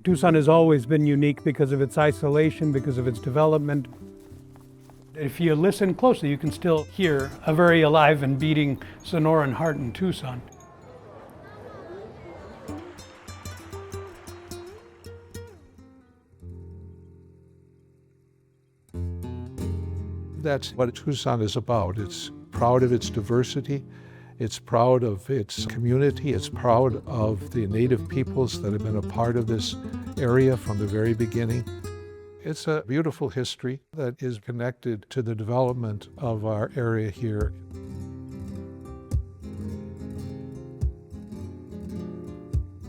Tucson has always been unique because of its isolation, because of its development. If you listen closely, you can still hear a very alive and beating Sonoran heart in Tucson. That's what Tucson is about. It's proud of its diversity. It's proud of its community. It's proud of the native peoples that have been a part of this area from the very beginning. It's a beautiful history that is connected to the development of our area here.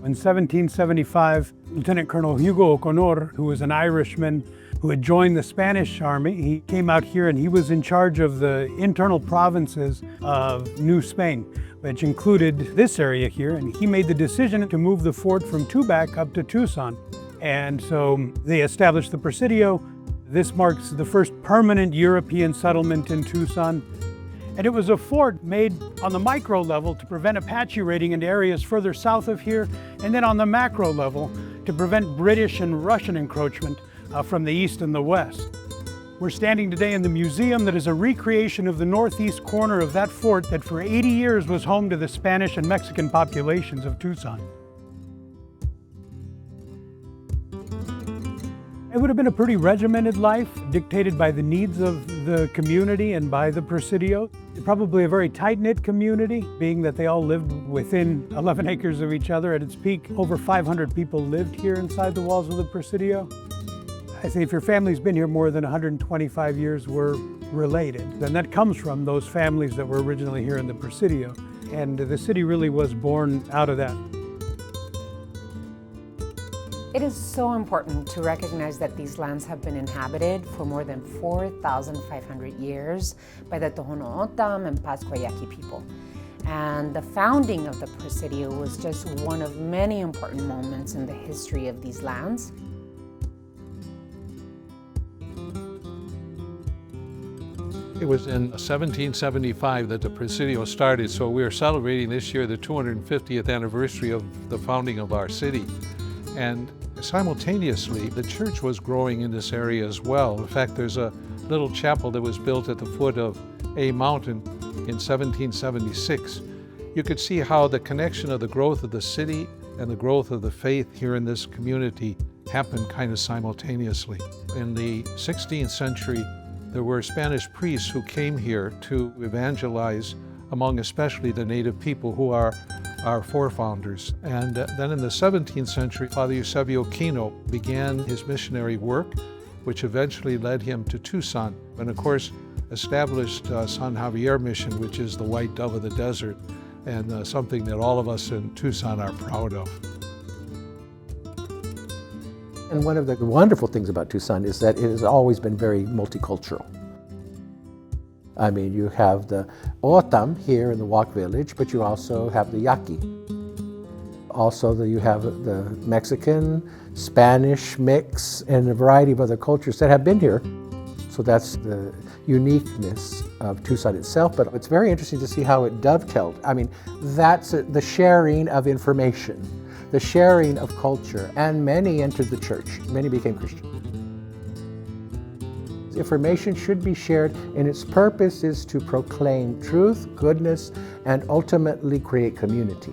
In 1775, Lieutenant Colonel Hugo O'Connor, who was an Irishman who had joined the Spanish Army, he came out here and he was in charge of the internal provinces of New Spain, which included this area here, and he made the decision to move the fort from Tubac up to Tucson. And so they established the Presidio. This marks the first permanent European settlement in Tucson. And it was a fort made on the micro level to prevent Apache raiding into areas further south of here, and then on the macro level to prevent British and Russian encroachment from the east and the west. We're standing today in the museum that is a recreation of the northeast corner of that fort that for 80 years was home to the Spanish and Mexican populations of Tucson. It would have been a pretty regimented life, dictated by the needs of the community and by the Presidio. Probably a very tight-knit community, being that they all lived within 11 acres of each other. At its peak, over 500 people lived here inside the walls of the Presidio. I say if your family's been here more than 125 years, we're related. And that comes from those families that were originally here in the Presidio. And the city really was born out of that. It is so important to recognize that these lands have been inhabited for more than 4,500 years by the Tohono O'odham and Pasquayaqui people. And the founding of the Presidio was just one of many important moments in the history of these lands. It was in 1775 that the Presidio started, so we are celebrating this year the 250th anniversary of the founding of our city. And simultaneously, the church was growing in this area as well. In fact, there's a little chapel that was built at the foot of a mountain in 1776. You could see how the connection of the growth of the city and the growth of the faith here in this community happened kind of simultaneously. In the 16th century, there were Spanish priests who came here to evangelize among especially the native people who are our forefathers. And then in the 17th century, Father Eusebio Kino began his missionary work, which eventually led him to Tucson, and of course established San Javier Mission, which is the white dove of the desert, and something that all of us in Tucson are proud of. And one of the wonderful things about Tucson is that it has always been very multicultural. I mean, you have the O'odham here in the Walk Village, but you also have the Yaqui. Also, you have the Mexican, Spanish mix, and a variety of other cultures that have been here. So that's the uniqueness of Tucson itself, but it's very interesting to see how it dovetailed. I mean, that's the sharing of information, the sharing of culture, and many entered the church. Many became Christian. Information should be shared, and its purpose is to proclaim truth, goodness, and ultimately create community.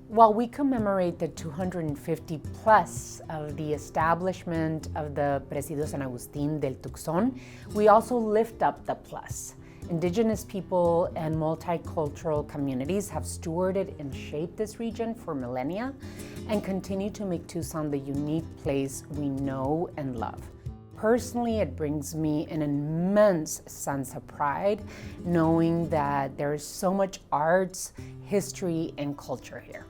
While we commemorate the 250 plus of the establishment of the Presidio San Agustín del Tucsón, we also lift up the plus. Indigenous people and multicultural communities have stewarded and shaped this region for millennia and continue to make Tucson the unique place we know and love. Personally, it brings me an immense sense of pride knowing that there is so much arts, history, and culture here.